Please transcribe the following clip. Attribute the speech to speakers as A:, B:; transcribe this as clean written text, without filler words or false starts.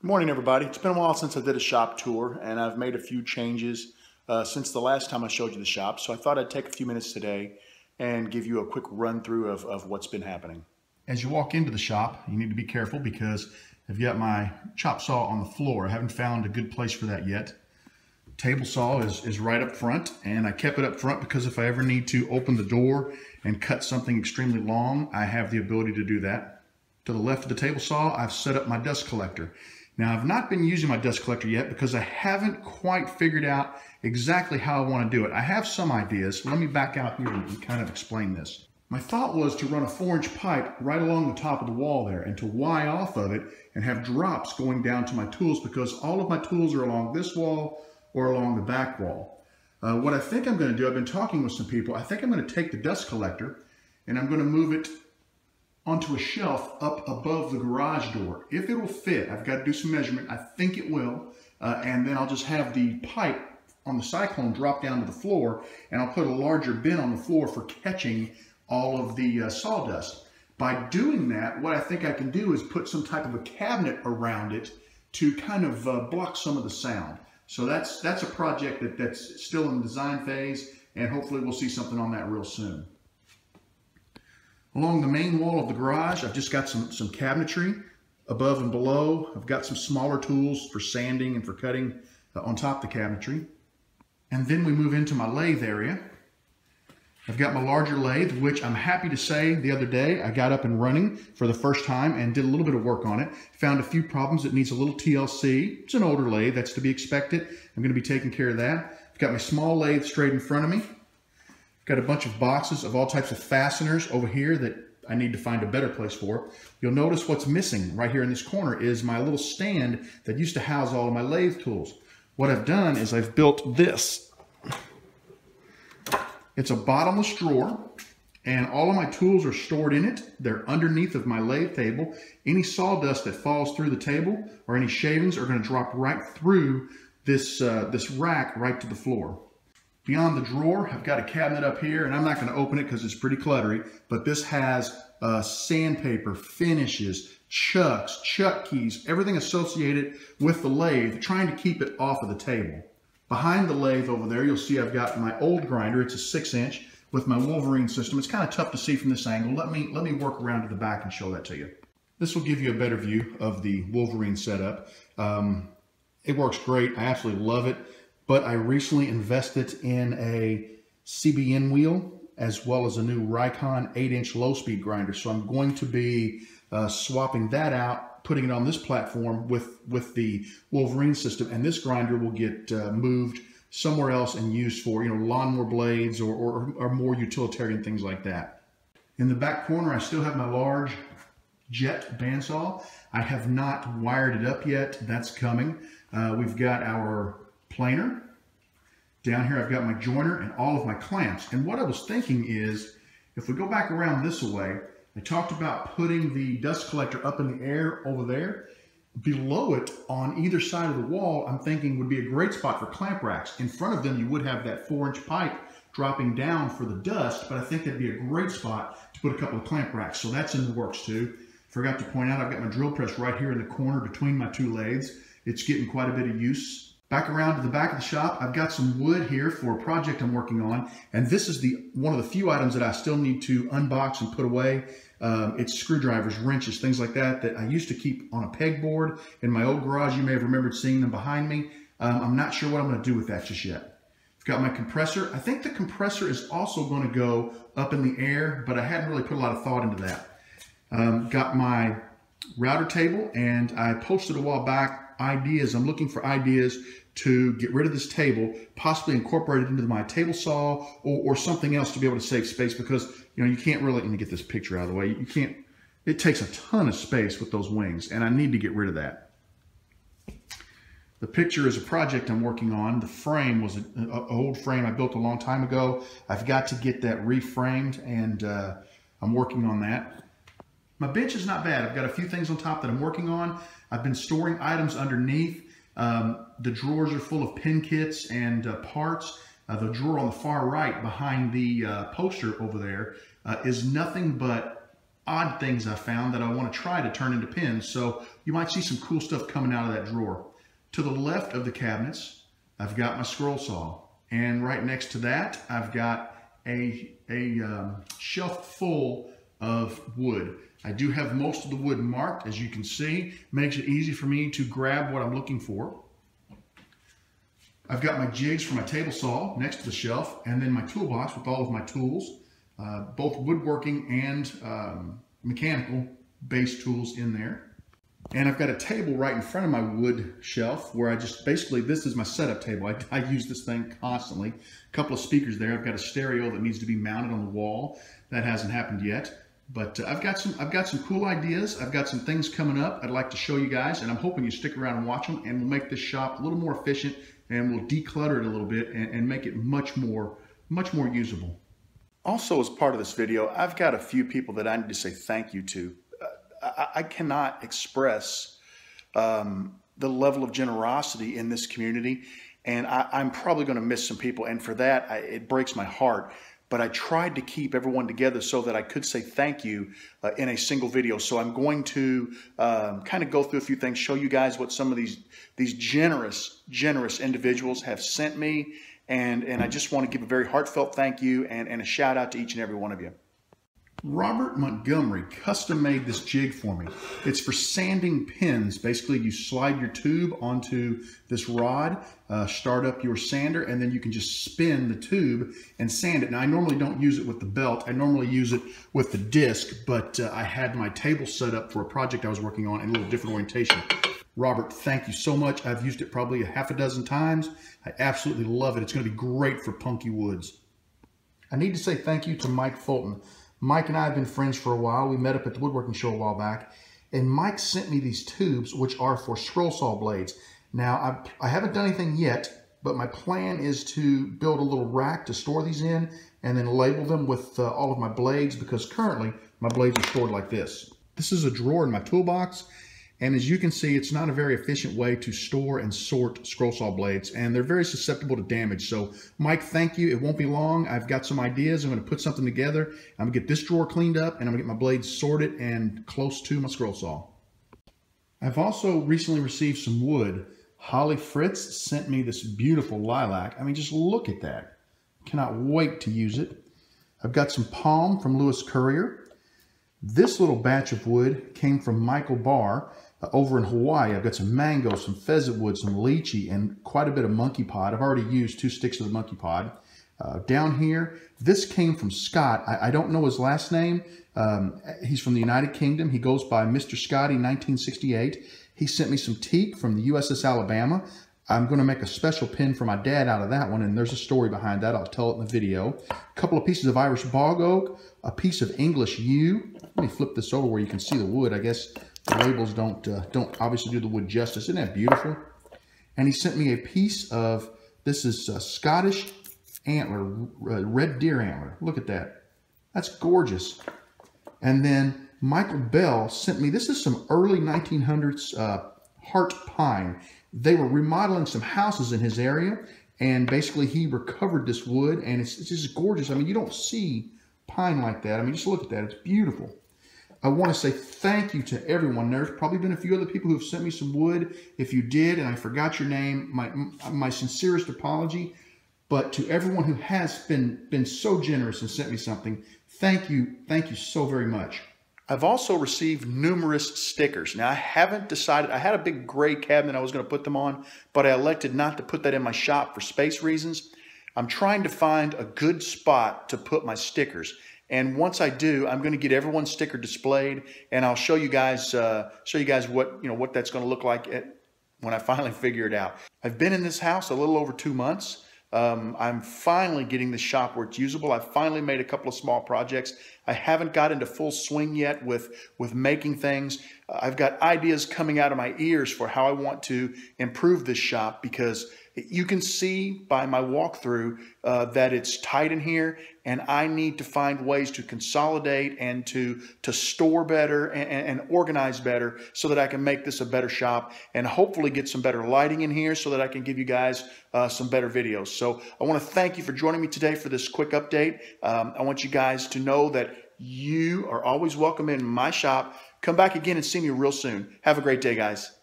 A: Good morning, everybody. It's been a while since I did a shop tour, and I've made a few changes since the last time I showed you the shop. So I thought I'd take a few minutes today and give you a quick run through of what's been happening. As you walk into the shop, you need to be careful because I've got my chop saw on the floor. I haven't found a good place for that yet. Table saw is right up front, and I kept it up front because if I ever need to open the door and cut something extremely long, I have the ability to do that. To the left of the table saw, I've set up my dust collector. Now, I've not been using my dust collector yet because I haven't quite figured out exactly how I want to do it. I have some ideas. Let me back out here and kind of explain this. My thought was to run a 4-inch pipe right along the top of the wall there and to Y off of it and have drops going down to my tools because all of my tools are along this wall or along the back wall. What I think I'm going to do, I've been talking with some people, I think I'm going to take the dust collector and I'm going to move it onto a shelf up above the garage door. If it will fit, I've got to do some measurement. I think it will. And then I'll just have the pipe on the cyclone drop down to the floor, and I'll put a larger bin on the floor for catching all of the sawdust. By doing that, what I think I can do is put some type of a cabinet around it to kind of block some of the sound. So that's a project that's still in the design phase, and hopefully we'll see something on that real soon. Along the main wall of the garage, I've just got some cabinetry above and below. I've got some smaller tools for sanding and for cutting on top of the cabinetry. And then we move into my lathe area. I've got my larger lathe, which I'm happy to say the other day I got up and running for the first time and did a little bit of work on it. Found a few problems. It needs a little TLC. It's an older lathe. That's to be expected. I'm going to be taking care of that. I've got my small lathe straight in front of me. Got a bunch of boxes of all types of fasteners over here that I need to find a better place for. You'll notice what's missing right here in this corner is my little stand that used to house all of my lathe tools. What I've done is I've built this. It's a bottomless drawer, and all of my tools are stored in it. They're underneath of my lathe table. Any sawdust that falls through the table or any shavings are going to drop right through this rack right to the floor. Beyond the drawer, I've got a cabinet up here, and I'm not going to open it because it's pretty cluttery, but this has sandpaper, finishes, chuck keys, everything associated with the lathe, trying to keep it off of the table. Behind the lathe over there, you'll see I've got my old grinder. It's a 6-inch with my Wolverine system. It's kind of tough to see from this angle. Let me work around to the back and show that to you. This will give you a better view of the Wolverine setup. It works great. I absolutely love it. But I recently invested in a CBN wheel as well as a new Rikon 8-inch low-speed grinder. So I'm going to be swapping that out, putting it on this platform with the Wolverine system, and this grinder will get moved somewhere else and used for lawnmower blades or more utilitarian things like that. In the back corner, I still have my large jet bandsaw. I have not wired it up yet. That's coming. We've got our planer. Down here I've got my joiner and all of my clamps. And what I was thinking is, if we go back around this way, I talked about putting the dust collector up in the air over there. Below it, on either side of the wall, I'm thinking would be a great spot for clamp racks. In front of them you would have that 4-inch pipe dropping down for the dust, but I think that'd be a great spot to put a couple of clamp racks. So that's in the works too. Forgot to point out, I've got my drill press right here in the corner between my two lathes. It's getting quite a bit of use. Back around to the back of the shop, I've got some wood here for a project I'm working on, and this is one of the few items that I still need to unbox and put away. It's screwdrivers, wrenches, things like that I used to keep on a pegboard in my old garage. You may have remembered seeing them behind me. I'm not sure what I'm going to do with that just yet. I've got my compressor. I think the compressor is also going to go up in the air, but I hadn't really put a lot of thought into that. Got my router table, and I posted a while back ideas. I'm looking for ideas to get rid of this table, possibly incorporate it into my table saw or something else to be able to save space, because you can't really, let me get this picture out of the way, it takes a ton of space with those wings, and I need to get rid of that. The picture is a project I'm working on. The frame was an old frame I built a long time ago. I've got to get that reframed, and I'm working on that. My bench is not bad. I've got a few things on top that I'm working on. I've been storing items underneath. The drawers are full of pin kits and parts. The drawer on the far right behind the poster over there is nothing but odd things I found that I want to try to turn into pins. So you might see some cool stuff coming out of that drawer. To the left of the cabinets, I've got my scroll saw. And right next to that, I've got a shelf full of wood. I do have most of the wood marked, as you can see. Makes it easy for me to grab what I'm looking for. I've got my jigs for my table saw next to the shelf, and then my toolbox with all of my tools, both woodworking and mechanical based tools in there. And I've got a table right in front of my wood shelf where I just basically, this is my setup table. I use this thing constantly. A couple of speakers there. I've got a stereo that needs to be mounted on the wall. That hasn't happened yet. But I've got some cool ideas. I've got some things coming up I'd like to show you guys, and I'm hoping you stick around and watch them, and we'll make this shop a little more efficient, and we'll declutter it a little bit and make it much more usable. Also, as part of this video, I've got a few people that I need to say thank you to. I cannot express the level of generosity in this community, and I'm probably going to miss some people, and for that, it breaks my heart. But I tried to keep everyone together so that I could say thank you in a single video. So I'm going to kind of go through a few things, show you guys what some of these generous individuals have sent me. And I just want to give a very heartfelt thank you and a shout out to each and every one of you. Robert Montgomery custom made this jig for me. It's for sanding pins. Basically, you slide your tube onto this rod, start up your sander, and then you can just spin the tube and sand it. Now, I normally don't use it with the belt. I normally use it with the disc, but I had my table set up for a project I was working on in a little different orientation. Robert, thank you so much. I've used it probably a half a dozen times. I absolutely love it. It's going to be great for punky woods. I need to say thank you to Mike Fulton. Mike and I have been friends for a while. We met up at the woodworking show a while back, and Mike sent me these tubes, which are for scroll saw blades. Now, I haven't done anything yet, but my plan is to build a little rack to store these in and then label them with all of my blades, because currently my blades are stored like this. This is a drawer in my toolbox, and as you can see, it's not a very efficient way to store and sort scroll saw blades, and they're very susceptible to damage. So, Mike, thank you. It won't be long. I've got some ideas. I'm going to put something together. I'm going to get this drawer cleaned up, and I'm going to get my blades sorted and close to my scroll saw. I've also recently received some wood. Holly Fritz sent me this beautiful lilac. I mean, just look at that. Cannot wait to use it. I've got some palm from Lewis Courier. This little batch of wood came from Michael Barr. Over in Hawaii, I've got some mango, some pheasant wood, some lychee, and quite a bit of monkey pod. I've already used 2 sticks of the monkey pod. Down here, this came from Scott. I don't know his last name. He's from the United Kingdom. He goes by Mr. Scotty 1968. He sent me some teak from the USS Alabama. I'm going to make a special pin for my dad out of that one, and there's a story behind that. I'll tell it in the video. A couple of pieces of Irish bog oak, a piece of English yew. Let me flip this over where you can see the wood. I guess the labels don't obviously do the wood justice. Isn't that beautiful? And he sent me a piece of, this is Scottish antler, red deer antler. Look at that. That's gorgeous. And then Michael Bell sent me, this is some early 1900s heart pine. They were remodeling some houses in his area, and basically he recovered this wood, and it's just gorgeous. I mean, you don't see pine like that. I mean, just look at that. It's beautiful. I want to say thank you to everyone. There's probably been a few other people who've sent me some wood. If you did and I forgot your name, my sincerest apology. But to everyone who has been so generous and sent me something, thank you so very much. I've also received numerous stickers. Now, I haven't decided. I had a big gray cabinet I was going to put them on, but I elected not to put that in my shop for space reasons. I'm trying to find a good spot to put my stickers. And once I do, I'm going to get everyone's sticker displayed, and I'll show you guys what that's going to look like when I finally figure it out. I've been in this house a little over 2 months. I'm finally getting the shop where it's usable. I've finally made a couple of small projects. I haven't got into full swing yet with making things. I've got ideas coming out of my ears for how I want to improve this shop, because you can see by my walkthrough that it's tight in here, and I need to find ways to consolidate and to store better and organize better so that I can make this a better shop and hopefully get some better lighting in here so that I can give you guys some better videos. So I want to thank you for joining me today for this quick update. I want you guys to know that you are always welcome in my shop. Come back again and see me real soon. Have a great day, guys.